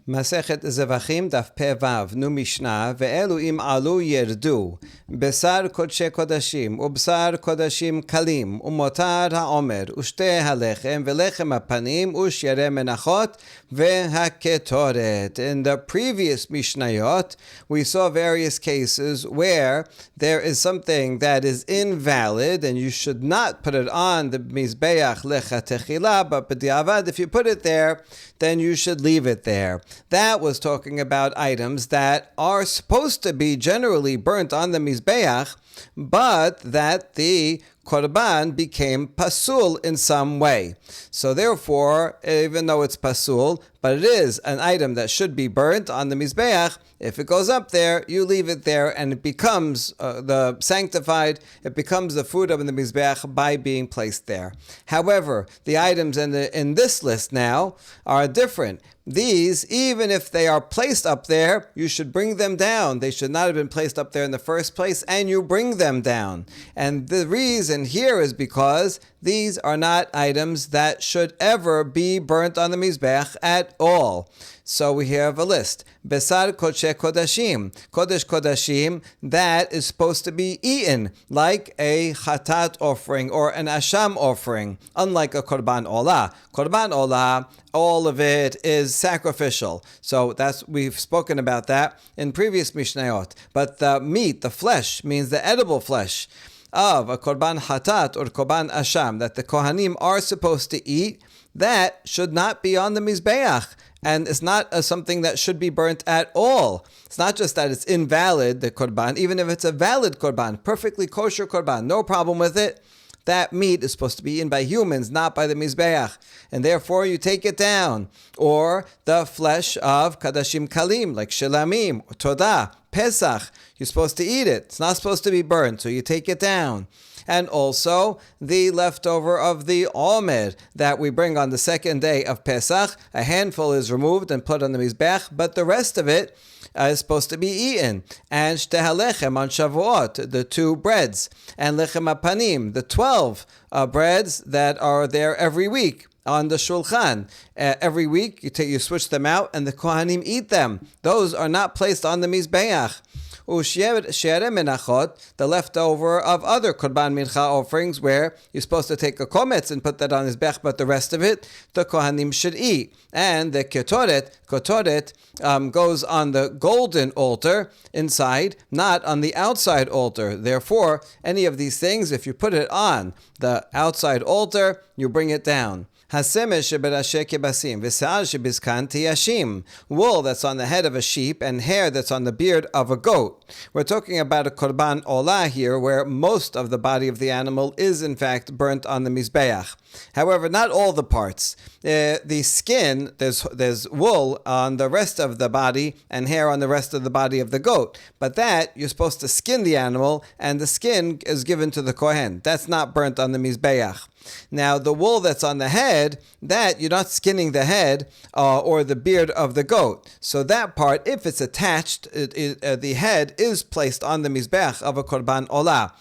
Masechet Zevaḥim Daf Pei Vav Nu Mishnah Ve'elu im alu yerdu Besar kodshe kodashim Ubsar kodashim kalim Umotar ha'omer Ushte halechem Velechem hapanim Ushyare menachot Ve'haketoret. In the previous Mishnayot, we saw various cases where there is something that is invalid and you should not put it on the Mizbeach lechatechila, but b'diavad, if you put it there, then you should leave it there. That was talking about items that are supposed to be generally burnt on the Mizbeach, but that the Korban became pasul in some way. So therefore, even though it's pasul, but it is an item that should be burnt on the Mizbeach, if it goes up there, you leave it there and it becomes the sanctified, it becomes the food of the Mizbeach by being placed there. However, the items in this list now are different. These, even if they are placed up there, you should bring them down. They should not have been placed up there in the first place, and you bring them down. And the reason here is because these are not items that should ever be burnt on the Mizbeach at all. So we have a list. Besar kodshe kodashim. Kodesh kodashim, that is supposed to be eaten, like a chatat offering or an asham offering, unlike a korban olah. Korban olah, all of it is sacrificial. So we've spoken about that in previous Mishnayot. But the meat, the flesh, means the edible flesh of a korban hatat or korban asham that the kohanim are supposed to eat, that should not be on the Mizbeach. And it's not something that should be burnt at all. It's not just that it's invalid, the korban, even if it's a valid korban, perfectly kosher korban, no problem with it. That meat is supposed to be eaten by humans, not by the Mizbeach. And therefore you take it down. Or the flesh of Kadashim Kalim, like Shelamim, Todah, Pesach. You're supposed to eat it. It's not supposed to be burnt, so you take it down. And also the leftover of the Omer that we bring on the second day of Pesach. A handful is removed and put on the Mizbeach, but the rest of it is supposed to be eaten. And Shteh halechem on Shavuot, the 2 breads. And Lechem hapanim, the 12 breads that are there every week on the shulchan. Every week you switch them out and the Kohanim eat them. Those are not placed on the Mizbeach. Ushyare menachot, the leftover of other korban mincha offerings, where you're supposed to take a kometz and put that on his bech, but the rest of it the kohanim should eat. And the kotoret goes on the golden altar inside, not on the outside altar. Therefore, any of these things, if you put it on the outside altar, you bring it down. Wool that's on the head of a sheep and hair that's on the beard of a goat. We're talking about a korban olah here, where most of the body of the animal is in fact burnt on the Mizbeach. However, not all the parts. The skin, there's wool on the rest of the body and hair on the rest of the body of the goat. But that, you're supposed to skin the animal, and the skin is given to the Kohen. That's not burnt on the Mizbeach. Now, the wool that's on the head, that you're not skinning the head or the beard of the goat. So that part, if it's attached, the head is placed on the Mizbeach of a korban olah.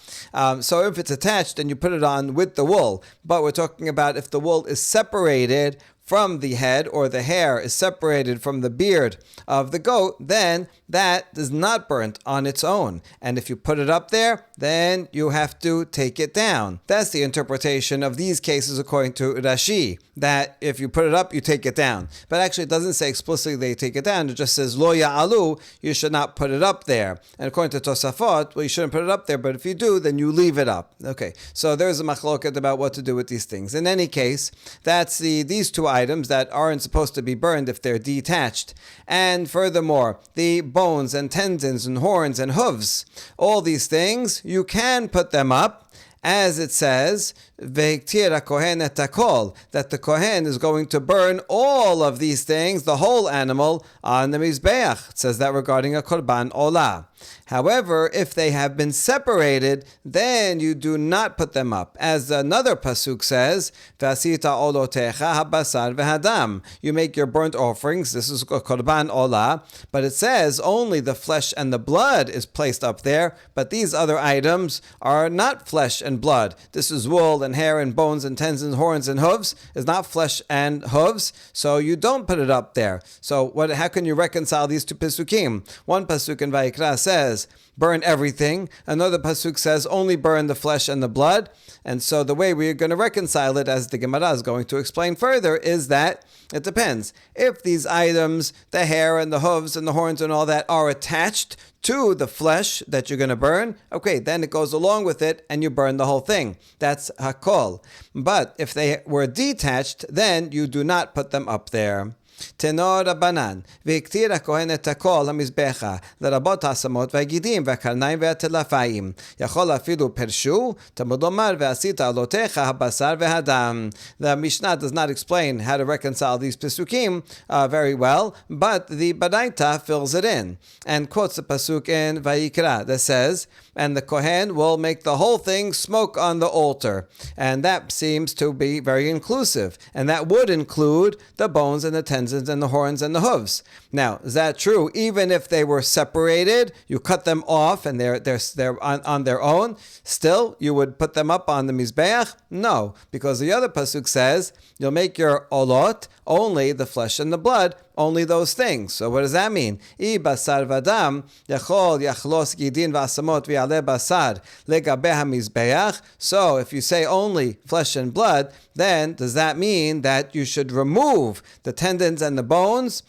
So if it's attached, then you put it on with the wool. But we're talking about if the wool is separated from the head, or the hair is separated from the beard of the goat, then that is not burnt on its own. And if you put it up there, then you have to take it down. That's the interpretation of these cases according to Rashi, that if you put it up, you take it down. But actually it doesn't say explicitly they take it down, it just says lo ya'alu, you should not put it up there. And according to Tosafot, well, you shouldn't put it up there, but if you do, then you leave it up. Okay, so there's a machloket about what to do with these things. In any case, that's these 2 items that aren't supposed to be burned if they're detached. And furthermore, the bones and tendons and horns and hooves, all these things, you can put them up, as it says, Ve'iktir kohen et hakol, that the kohen is going to burn all of these things, the whole animal, on the Mizbeach. It says that regarding a korban olah. However, if they have been separated, then you do not put them up. As another pasuk says, V'asita olotecha habasar v'hadam. You make your burnt offerings, this is a korban olah, but it says only the flesh and the blood is placed up there, but these other items are not flesh and blood. This is wool and hair and bones and tendons, horns and hooves is not flesh and hooves, so you don't put it up there. So how can you reconcile these two pasukim? One pasuk in Vayikra says, burn everything. Another pasuk says, only burn the flesh and the blood. And so the way we're going to reconcile it, as the Gemara is going to explain further, is that it depends. If these items, the hair and the hooves and the horns and all that, are attached to the flesh that you're going to burn, okay, then it goes along with it and you burn the whole thing. That's hakol. But if they were detached, then you do not put them up there. תנור רבנן, והקטיר הכהן את הכל המזבחה, לרבות העצמות והגידים והקרניים והטלפיים. יכול אפילו פרשו, תלמוד לומר, ועשית עלותיך הבשר והדם. The Mishnah does not explain how to reconcile these pesukim very well, but the Baraita fills it in and quotes the pasuk in Vayikra that says, and the Kohen will make the whole thing smoke on the altar. And that seems to be very inclusive. And that would include the bones and the tendons and the horns and the hooves. Now, is that true? Even if they were separated, you cut them off and they're on their own, still you would put them up on the Mizbeach? No, because the other pasuk says, you'll make your olot, only the flesh and the blood, only those things. So what does that mean? I basar vadam yachol yachlos gidin v'asamot v'yaleh basar legabeh hamizbeach. So if you say only flesh and blood, then does that mean that you should remove the tendons and the bones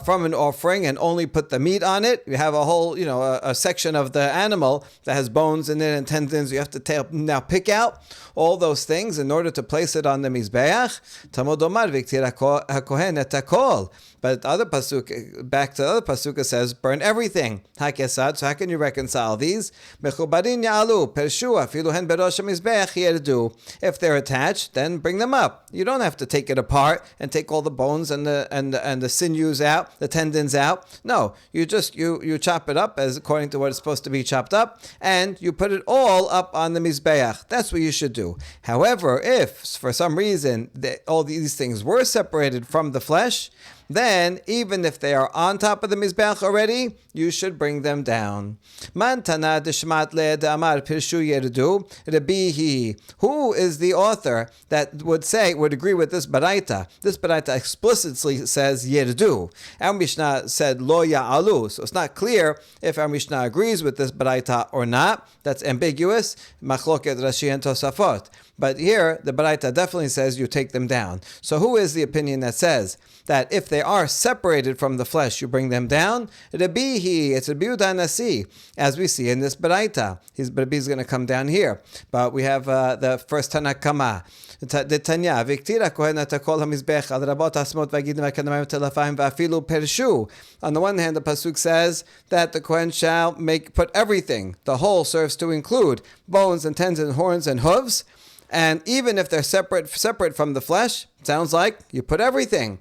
from an offering and only put the meat on it? You have a whole, a section of the animal that has bones in it and tendons. You have to now pick out all those things in order to place it on the mizbeach. Talmud omar v'ktir hakohen et hakol. But the other pasuk, back to the other pasuk, it says, burn everything. Hakesad. So how can you reconcile these? Mechubarin ya'alu, pershu, afilu hen berosh hamizbeach yerdu. If they're attached, then bring them up. You don't have to take it apart and take all the bones and the sinews out, the tendons out. No, you just you chop it up as according to what it's supposed to be chopped up, and you put it all up on the mizbeach. That's what you should do. However, if for some reason all these things were separated from the flesh, then even if they are on top of the Mizbeach already, you should bring them down. Man tana deshmat le de'amar pirshu yerdu rebihi. Who is the author that would agree with this Baraita? This Baraita explicitly says yerdu. Our Mishnah said lo ya'alu. So it's not clear if our Mishnah agrees with this Baraita or not. That's ambiguous. Machloket Rashi and Tosafot. But here, the Baraita definitely says you take them down. So who is the opinion that says that if they are separated from the flesh, you bring them down? Rebihi, it's Rabbi Yehuda Nasi, as we see in this Baraita. Rabbi is going to come down here. But we have the first Tanakama. Detanya, Viktira Kohen Atakol HaMizbech, Al Rabot Asmot Vagidim V'Kanamayim Telafayim V'Afilu Pershu. On the one hand, the pasuk says that the Kohen shall put everything. The whole serves to include bones and tendons, horns and hooves. And even if they're separate from the flesh, sounds like you put everything,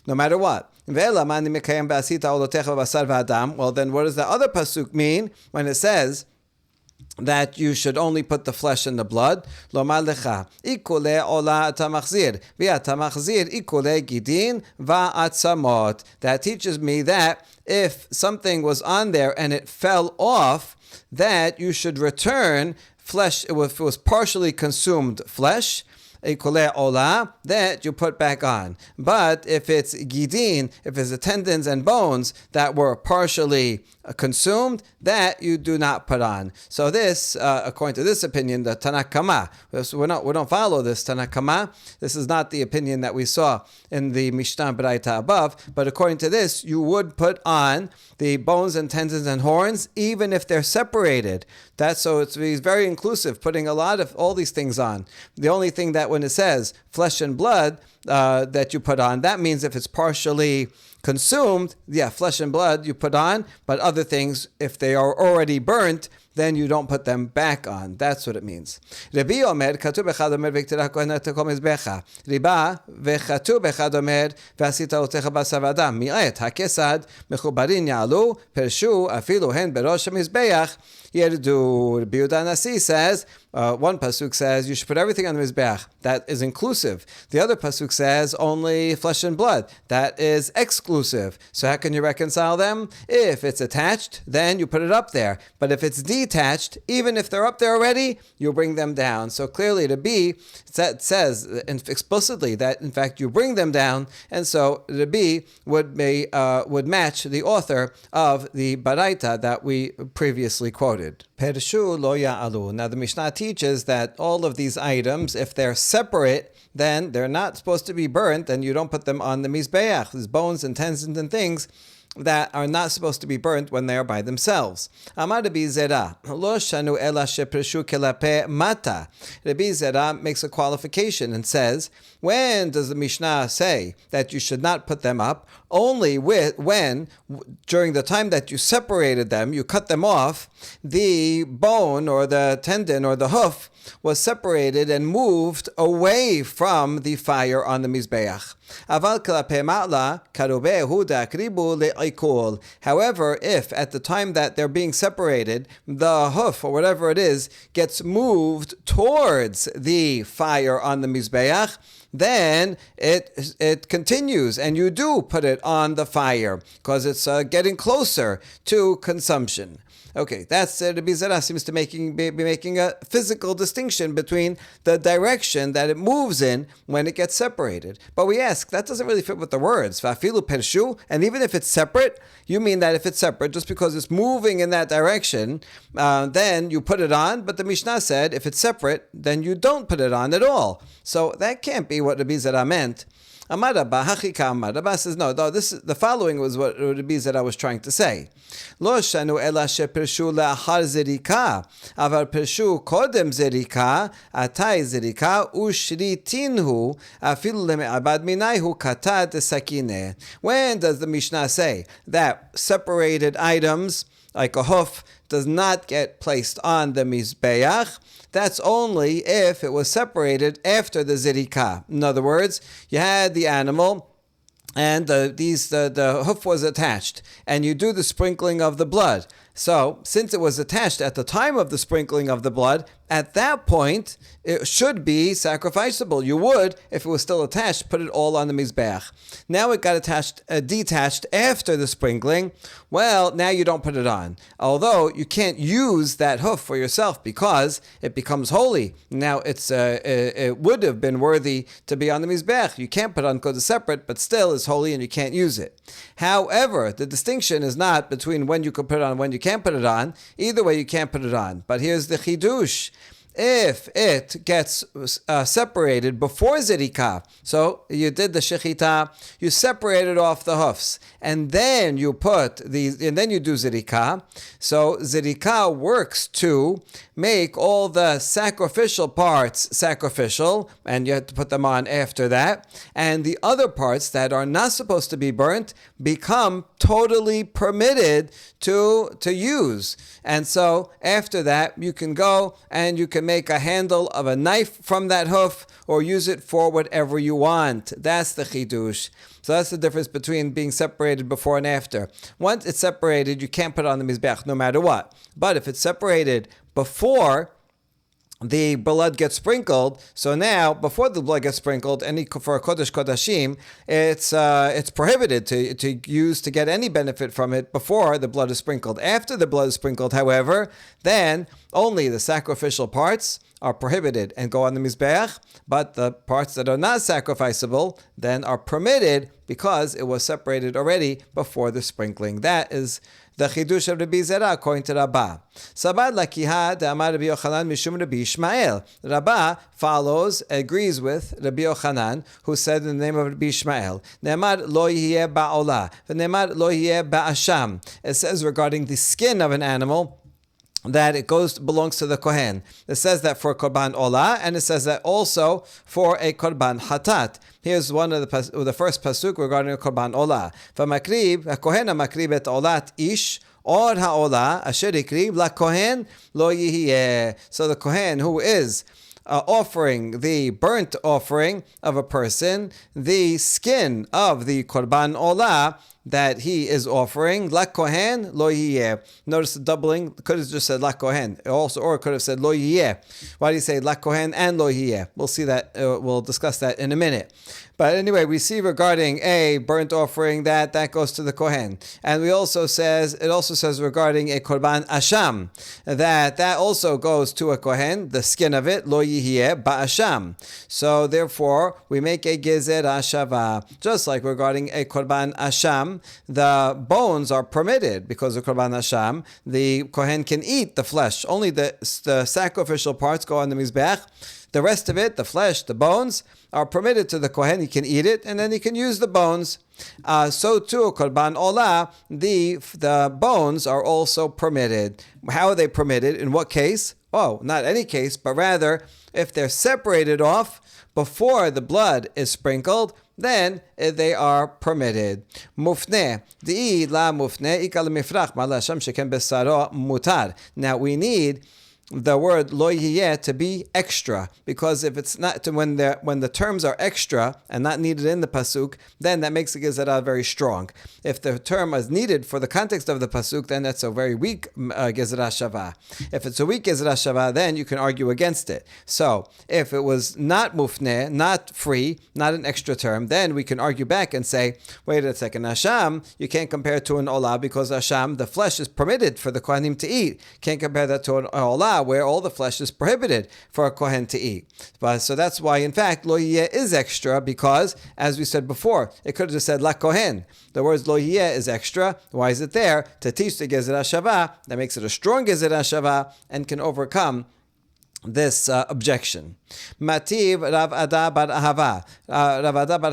no matter what. Well, then what does the other pasuk mean when it says that you should only put the flesh and the blood? That teaches me that if something was on there and it fell off, that you should return flesh. If it was partially consumed flesh, that you put back on. But if it's gidin, if it's the tendons and bones that were partially consumed, that you do not put on. So this, according to this opinion, the Tanakama, we don't follow this Tanakama. This is not the opinion that we saw in the Mishnah Baraita above, but according to this, you would put on the bones and tendons and horns, even if they're separated. So it's very inclusive, putting a lot of all these things on. The only thing that when it says flesh and blood that you put on, that means if it's partially consumed, flesh and blood you put on, but other things, if they are already burnt, then you don't put them back on. That's what it means. Rabbi Omer, katu bechad omer v'ktira kohen etako mizbecha. Riba v'chatu bechad omer v'asita otecha basar v'adam. Mi'et hakesad mechubarin ya'alu pershu afilu hen berosh hamizbeach you had to do. Rabbi Yehuda Nasi says, one pasuk says you should put everything on the mizbeach. That is inclusive. The other pasuk says only flesh and blood. That is exclusive. So how can you reconcile them? If it's attached, then you put it up there. But if it's detached, even if they're up there already, you'll bring them down. So clearly, to be says explicitly that in fact you bring them down, and so the B would match the author of the Baraita that we previously quoted. Pershu lo ya'alu. Now the Mishnah teaches that all of these items, if they're separate, then they're not supposed to be burnt, and you don't put them on the mizbeach. These bones and tendons and things that are not supposed to be burnt when they are by themselves. Amar Rabbi Zera, lo shanu ela shepreshu kelape mata. Rabbi Zera makes a qualification and says, when does the Mishnah say that you should not put them up? Only when, during the time that you separated them, you cut them off, the bone or the tendon or the hoof was separated and moved away from the fire on the Mizbeach. However, if at the time that they're being separated, the hoof or whatever it is gets moved towards the fire on the Mizbeach, then it continues, and you do put it on the fire because it's getting closer to consumption. Okay, that's Rabbi Zera seems to be making a physical distinction between the direction that it moves in when it gets separated. But we ask, that doesn't really fit with the words. Va'afilu pershu, and even if it's separate, you mean that if it's separate, just because it's moving in that direction, then you put it on. But the Mishnah said, if it's separate, then you don't put it on at all. So that can't be what Rabbi Zera meant. Amar Rabba, hachika Amar Rabba says, no, the following was what Rabbi Zera was trying to say. Lo shanu ela shepirshu la'achar zerika, avar pirshu kodem zerika, atai zerika, ushritinhu, afilu leme'abad minayhu kata desakine. When does the Mishnah say that separated items, like a hoof, does not get placed on the mizbeach? That's only if it was separated after the zirika. In other words, you had the animal and the hoof was attached, and you do the sprinkling of the blood. So, since it was attached at the time of the sprinkling of the blood, at that point, it should be sacrificable. You would, if it was still attached, put it all on the mizbeach. Now it got detached after the sprinkling. Well, now you don't put it on. Although you can't use that hoof for yourself because it becomes holy. Now it would have been worthy to be on the mizbeach. You can't put it on because it's separate, but still is holy and you can't use it. However, the distinction is not between when you can put it on and when you can't put it on. Either way, you can't put it on. But here's the chidush. If it gets separated before zirika, so you did the shechita, you separated off the hoofs, and then you do zirika. So zirika works to make all the sacrificial parts sacrificial, and you have to put them on after that. And the other parts that are not supposed to be burnt become totally permitted to use. And so after that, you can go and you can make a handle of a knife from that hoof or use it for whatever you want. That's the chidush. So that's the difference between being separated before and after. Once it's separated, you can't put it on the mizbeach no matter what. But if it's separated before the blood gets sprinkled, so now before the blood gets sprinkled, for a kodesh kodashim, it's prohibited to use to get any benefit from it before the blood is sprinkled. After the blood is sprinkled, however, then only the sacrificial parts are prohibited and go on the mizbeach, but the parts that are not sacrificable then are permitted because it was separated already before the sprinkling. That is the chidush of Rabbi Zera according to Rabbah. Sabad lakiha de'amar Rabbi Yochanan mishum Rabbi Ishmael. Rabbah agrees with Rabbi Yochanan, who said in the name of Rabbi Ishmael, Ne'amar lo yiheh ba'olah, v'ne'amar lo yiheh ba'asham. It says regarding the skin of an animal that it belongs to the Kohen. It says that for Korban Olah, and it says that also for a Korban Hatat. Here's one of the first pasuk regarding a Korban Olah. V'makrib, HaKohen ha'makrib et olat ish, or ha'olah, asher ikrib, la'kohen lo yihiyeh. So the Kohen, who is offering the burnt offering of a person, the skin of the Korban Olah that he is offering, la kohen lo yiyeh. Notice the doubling. Could have just said la kohen. Also, or could have said lo yiyeh. Why do you say la kohen and lo yiyeh? We'll see that. We'll discuss that in a minute. But anyway, we see regarding a burnt offering that goes to the kohen, and it also says regarding a korban asham that also goes to a kohen. The skin of it lo yihiyeh ba'asham. So therefore, we make a gezer hashava. Just like regarding a korban asham, the bones are permitted because of korban asham. The kohen can eat the flesh. Only the sacrificial parts go on the mizbeach. The rest of it, the flesh, the bones, are permitted to the kohen. He can eat it, and then he can use the bones. So too, korban olah, the bones are also permitted. How are they permitted? In what case? Oh, not any case, but rather if they're separated off before the blood is sprinkled, then they are permitted. Mufne, di la mufne, ikal mifrach malasham sheken besaro mutar. Now we need the word lo yiyeh to be extra, because if it's not when the terms are extra and not needed in the pasuk, then that makes the gezerah very strong. If the term is needed for the context of the pasuk, then that's a very weak gezerah shava. If it's a weak gezerah shava, then you can argue against it. So if it was not mufne, not free, not an extra term, then we can argue back and say, wait a second, asham you can't compare it to an olah, because asham, the flesh is permitted for the kohanim to eat. Can't compare that to an olah, where all the flesh is prohibited for a kohen to eat. So that's why, in fact, lo yiyeh is extra, because, as we said before, it could have just said la kohen. The word lo yiyeh is extra. Why is it there? To teach the gezerah shava, that makes it a strong gezerah shava and can overcome this objection. Mativ Rav Ada bar Ahava. Rav Ada bar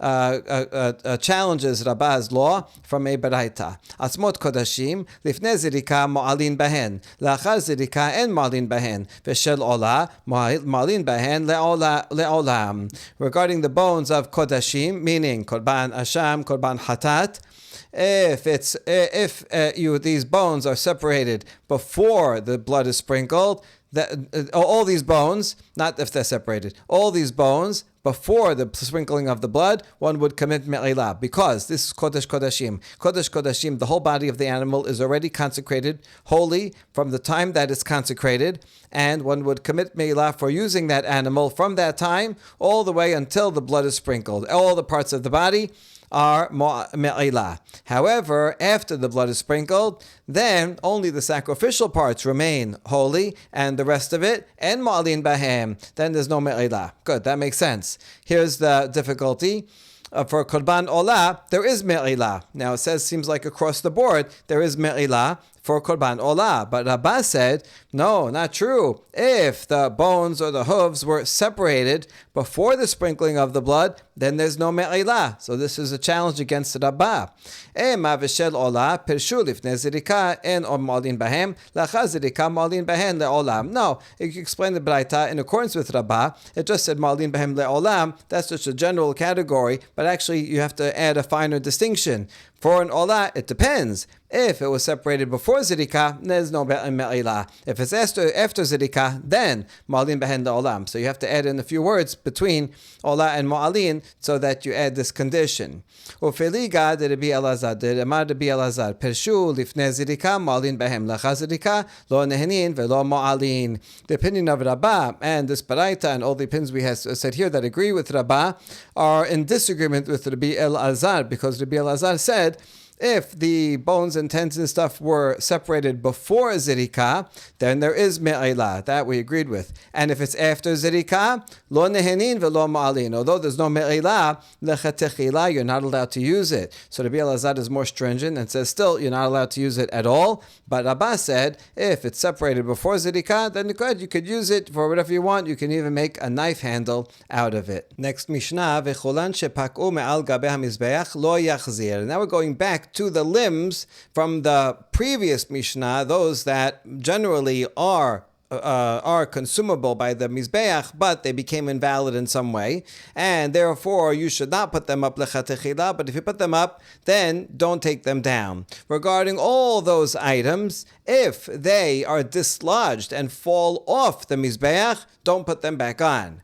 Ahava challenges Rabbah's law from a beraita. Atzmot kodashim lifnei zirika mo'alin bahen, la'achar zirika en mo'alin bahen, v'shel olah mo'alin bahen le'olam. Regarding the bones of kodashim, meaning korban asham, korban hatat, if these bones are separated before the blood is sprinkled, all these bones, not if they're separated, all these bones before the sprinkling of the blood, one would commit me'ilah, because this is Kodesh Kodashim. Kodesh Kodashim, the whole body of the animal is already consecrated, holy from the time that it's consecrated, and one would commit me'ilah for using that animal from that time all the way until the blood is sprinkled. All the parts of the body are me'ilah. However, after the blood is sprinkled, then only the sacrificial parts remain holy, and the rest of it, and ma'alin bahem, then there's no me'ilah. Good, that makes sense. Here's the difficulty. For korban olah, there is me'ilah. Now it seems like across the board, there is me'ilah for korban olah. But Rabbah said, no, not true. If the bones or the hooves were separated before the sprinkling of the blood, then there's no me'ilah. So this is a challenge against Rabbah. No, if you explain the Braita in accordance with Rabbah, it just said ma'alin bahem le'olam. That's just a general category, but actually you have to add a finer distinction. For an olah, it depends. If it was separated before zirika, there's no me'ilah. If it's after zirika, then ma'alin bahen le'olam. So you have to add in a few words between olah and ma'alin so that you add this condition. Ufeliga de Rabbi Elazar, de Amar Rabbi Elazar, Pershu lifnei zirika ma'alin bahem, lacha zirika lo nehenin velo ma'alin. The opinion of Rabbah and this Baraita and all the opinions we have said here that agree with Rabbah are in disagreement with Rabbi Elazar, because Rabbi Elazar said, if the bones and tendons and stuff were separated before zirika, then there is me'ilah. That we agreed with. And if it's after zirika, lo nehenin velo ma'alin. Although there's no me'ilah, lechatechila, you're not allowed to use it. So Rabbi Elazar is more stringent and says still you're not allowed to use it at all. But Rabbah said if it's separated before zirika, then you could use it for whatever you want. You can even make a knife handle out of it. Next Mishnah, vecholan shepak'u me'al gabeh hamizbeach lo yachzir. Now we're going back to the limbs from the previous Mishnah, those that generally are consumable by the Mizbeach, but they became invalid in some way, and therefore you should not put them up lechatechila, but if you put them up, then don't take them down. Regarding all those items, if they are dislodged and fall off the Mizbeach, don't put them back on.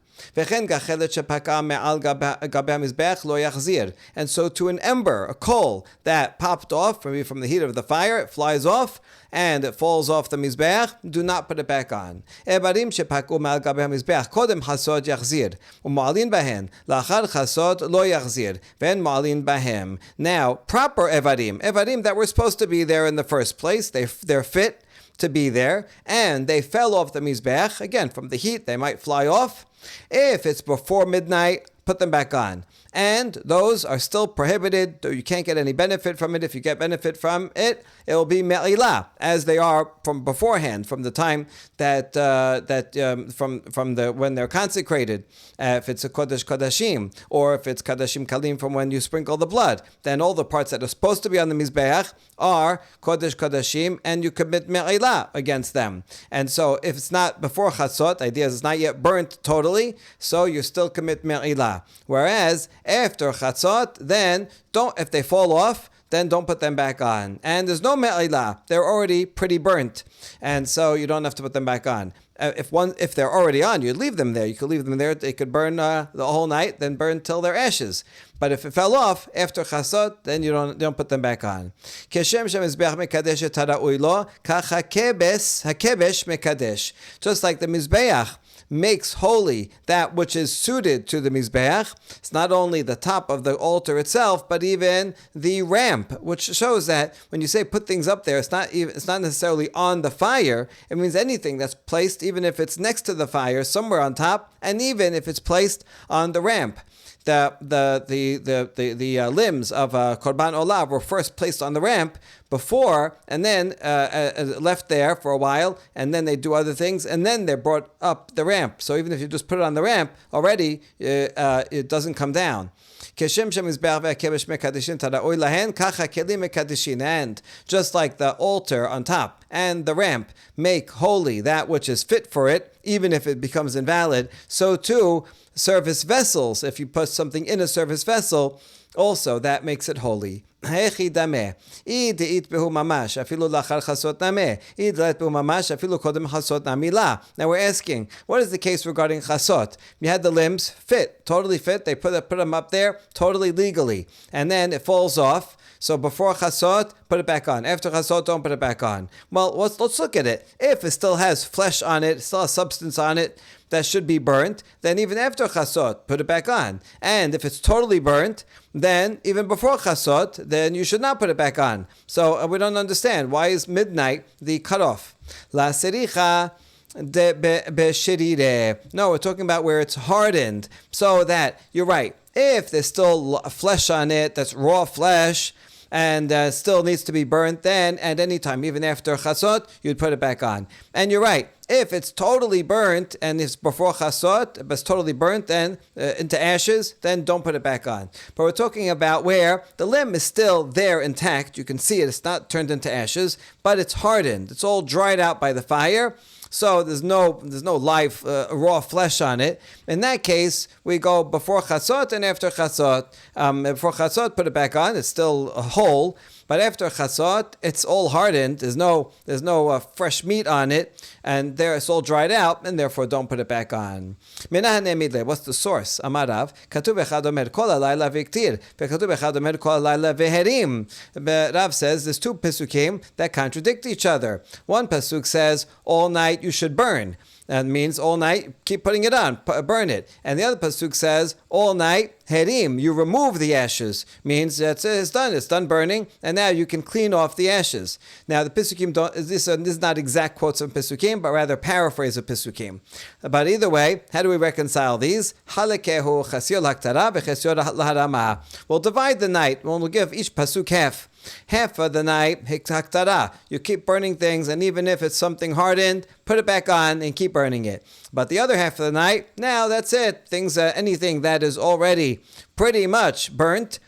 And so to an ember, a coal that popped off, maybe from the heat of the fire, it flies off, and it falls off the mizbeach, do not put it back on. Evarim shepak'u me'al gabei hamizbeach kodem chasod yachzir, u'ma'alin bahen la'achar chasod lo yachzir, ve'en ma'alin bahem. Now, proper evarim that were supposed to be there in the first place, they're fit to be there, and they fell off the mizbeach. Again, from the heat, they might fly off. If it's before midnight, put them back on. And those are still prohibited, though you can't get any benefit from it. If you get benefit from it, it will be me'ilah, as they are from beforehand, from the time that from the when they're consecrated. If it's a kodesh kodashim, or if it's kodashim kalim from when you sprinkle the blood, then all the parts that are supposed to be on the mizbeach are kodesh kodashim, and you commit me'ilah against them. And so, if it's not before chatzot, the idea is it's not yet burnt totally, so you still commit me'ilah. Whereas after chatzot, then if they fall off, then don't put them back on. And there's no me'ilah. They're already pretty burnt. And so you don't have to put them back on. If they're already on, you'd leave them there. You could leave them there. They could burn the whole night, then burn till they're ashes. But if it fell off after chasot, then you don't put them back on. Just like the mizbeach makes holy that which is suited to the mizbeach. It's not only the top of the altar itself, but even the ramp, which shows that when you say put things up there, it's not necessarily on the fire. It means anything that's placed, even if it's next to the fire, somewhere on top, and even if it's placed on the ramp. The limbs of Korban Olav were first placed on the ramp before, and then left there for a while, and then they do other things, and then they're brought up the ramp. So even if you just put it on the ramp, already it doesn't come down. And just like the altar on top and the ramp make holy that which is fit for it, even if it becomes invalid, so too service vessels, if you put something in a service vessel, also that makes it holy. Now we're asking, what is the case regarding chasot? You had the limbs totally fit, they put them up there totally legally, and then it falls off. So before chasot, put it back on. After chasot, don't put it back on. Well, let's look at it. If it still has flesh on it, still has substance on it that should be burnt, then even after chasot, put it back on. And if it's totally burnt, then even before chasot, then you should not put it back on. So we don't understand. Why is midnight the cutoff? La sericha. No, we're talking about where it's hardened, so that you're right. If there's still flesh on it, that's raw flesh, and still needs to be burnt, then at any time, even after chasot, you'd put it back on. And you're right. If it's totally burnt and it's before chasot, but it's totally burnt then into ashes, then don't put it back on. But we're talking about where the limb is still there intact. You can see it. It's not turned into ashes, but it's hardened. It's all dried out by the fire. So there's no live raw flesh on it. In that case, we go before chatzot and after chatzot. Before chatzot, put it back on. It's still whole. But after chatzot, it's all hardened. There's no fresh meat on it, and there it's all dried out, and therefore don't put it back on. What's the source? Amarav katuv echad omer kol halayla v'iktir, v'katuv echad omer kol halayla v'herim. Rav says there's two pesukim that contradict each other. One pasuk says all night you should burn. That means all night, keep putting it on, burn it. And the other pasuk says, all night, herim, you remove the ashes. Means that it's done burning, and now you can clean off the ashes. Now the pasukim this is not exact quotes of pasukim, but rather paraphrase of pasukim. But either way, how do we reconcile these? Halekehu chasiol haktara v'chasiol laharama. We'll divide the night, we'll give each pasuk half. Half of the night, haktara. You keep burning things, and even if it's something hardened, put it back on and keep burning it. But the other half of the night, now that's it. Anything that is already pretty much burnt,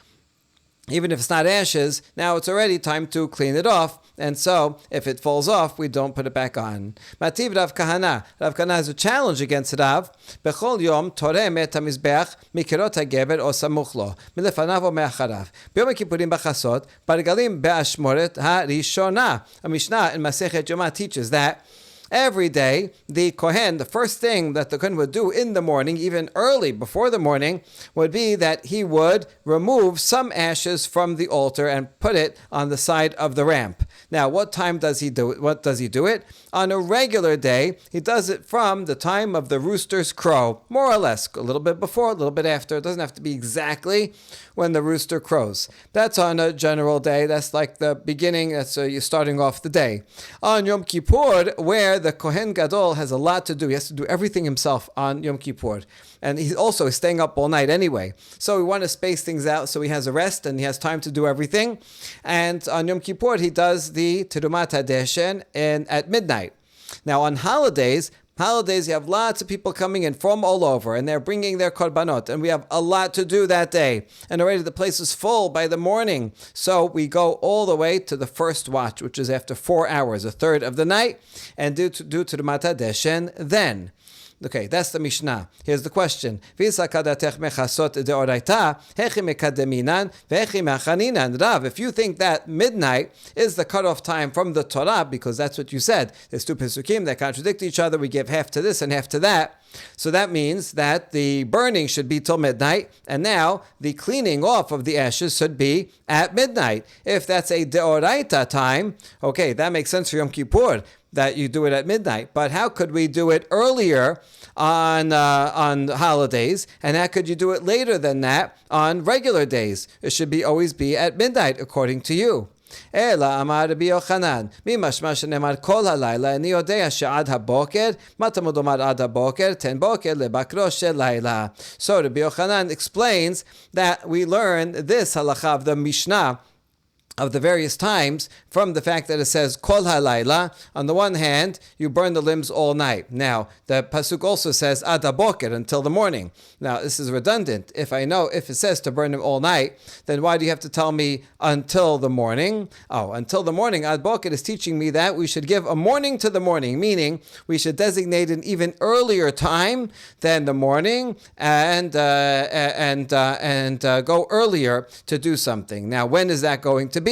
even if it's not ashes, now it's already time to clean it off. And so, if it falls off, we don't put it back on. Mativ Rav Kahana. Rav Kahana has a challenge against Rav. Bechol yom torem et hamizbeach mikirot hageber o samuch lo milefanav o me'acharav. B'yom kippurim b'chasot bargalim be'ashmoret ha'rishona. A Mishnah in Masechet Yoma teaches that every day, the Kohen, the first thing that the Kohen would do in the morning, even early before the morning, would be that he would remove some ashes from the altar and put it on the side of the ramp. Now, what time does he do it? What does he do it? On a regular day, he does it from the time of the rooster's crow, more or less, a little bit before, a little bit after. It doesn't have to be exactly when the rooster crows. That's on a general day. That's like the beginning. That's you're starting off the day. On Yom Kippur, where the Kohen Gadol has a lot to do, he has to do everything himself on Yom Kippur. And he also is staying up all night anyway. So we want to space things out so he has a rest and he has time to do everything. And on Yom Kippur, he does the Terumat HaDeshen at midnight. Now on holidays, you have lots of people coming in from all over, and they're bringing their korbanot, and we have a lot to do that day. And already the place is full by the morning. So we go all the way to the first watch, which is after 4 hours, a third of the night, and do Terumat HaDeshen then. Okay, that's the Mishnah. Here's the question. Rav, if you think that midnight is the cutoff time from the Torah, because that's what you said, there's two Pesukim that contradict each other, we give half to this and half to that. So that means that the burning should be till midnight, and now the cleaning off of the ashes should be at midnight. If that's a deoraita time, okay, that makes sense for Yom Kippur, that you do it at midnight. But how could we do it earlier on holidays, and how could you do it later than that on regular days? It should always be at midnight, according to you. אלא אמר רבי יוחנן, ממשמע שנאמר כל הלילה, אני יודע שעד הבוקר, מה תלמוד אומר עד הבוקר? תן בוקר לבקרו של לילה. So Rabbi Yochanan explains that we learn this halacha of the Mishnah of the various times from the fact that it says kol halayla. On the one hand, you burn the limbs all night. Now, the pasuk also says ad haboker, until the morning. Now, this is redundant. If it says to burn them all night, then why do you have to tell me until the morning? Oh, until the morning. Ad boker is teaching me that we should give a morning to the morning, meaning we should designate an even earlier time than the morning and go earlier to do something. Now, when is that going to be?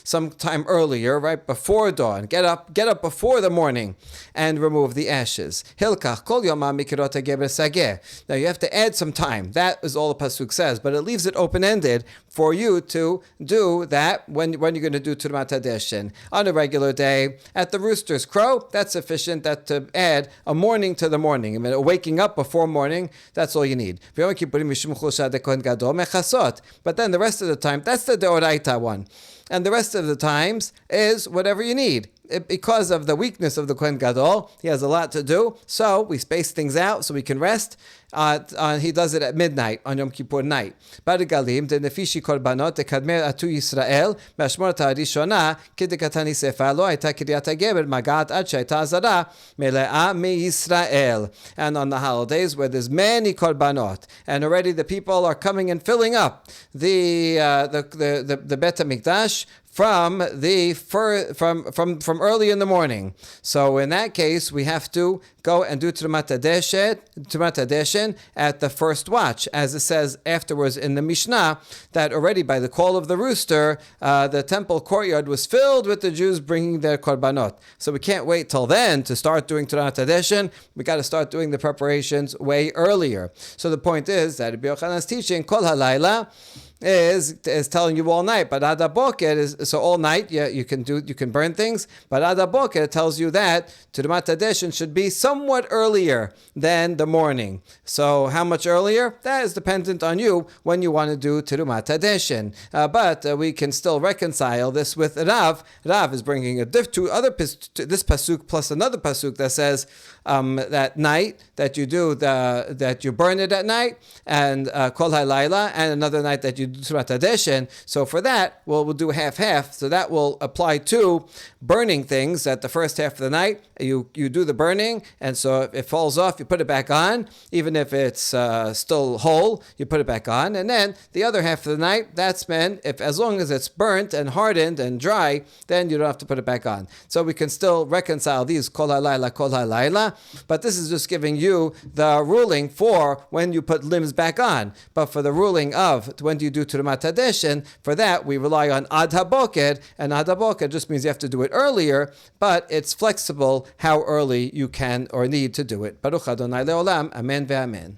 Sometime earlier, right before dawn. Get up before the morning and remove the ashes. Hilkach kol yoma mikirot hageber sageh. Now you have to add some time. That is all the pasuk says, but it leaves it open-ended for you to do that when you're going to do Terumat HaDeshen. On a regular day, at the rooster's crow, that's sufficient. That to add a morning to the morning. I mean, waking up before morning, that's all you need. But then the rest of the time, that's the deoraita one. And the rest of the times is whatever you need. Because of the weakness of the Kohen Gadol, he has a lot to do, so we space things out so we can rest. He does it at midnight on Yom Kippur night. Barigalim de nefishi korbanot de kadmer atu Yisrael mashmorta harishona kidekatani sefa lo aita kiryat hageber magat ad shaita azara melea me Yisrael. And on the holidays where there's many korbanot, and already the people are coming and filling up the Bet HaMikdash from early in the morning. So in that case, we have to go and do Terumat HaDeshen at the first watch, as it says afterwards in the Mishnah, that already by the call of the rooster, the temple courtyard was filled with the Jews bringing their korbanot. So we can't wait till then to start doing Terumat HaDeshen. We got to start doing the preparations way earlier. So the point is that Rabbi Yochanan's teaching, Kol Halayla, is telling you all night, but Ad HaBoker is so all night. Yeah, you can burn things, but Ad HaBoker tells you that Terumat HaDeshen should be somewhat earlier than the morning. So how much earlier? That is dependent on you when you want to do Terumat HaDeshen. But we can still reconcile this with Rav. Rav is bringing this pasuk plus another pasuk that says that night that you do that you burn it at night, and Kol HaLayla, and another night that you do Terumat HaDeshen. So for that, we'll do half-half. So that will apply to burning things at the first half of the night. You do the burning, and so if it falls off, you put it back on. Even if it's still whole, you put it back on. And then the other half of the night, that's when, as long as it's burnt and hardened and dry, then you don't have to put it back on. So we can still reconcile these Kol HaLayla, but this is just giving you the ruling for when you put limbs back on. But for the ruling of when do you do do Terumat Hadeshin, for that we rely on Ad HaBoker, and Ad HaBoker just means you have to do it earlier, but it's flexible how early you can or need to do it. Baruch Adonai Leolam, Amen ve'amen.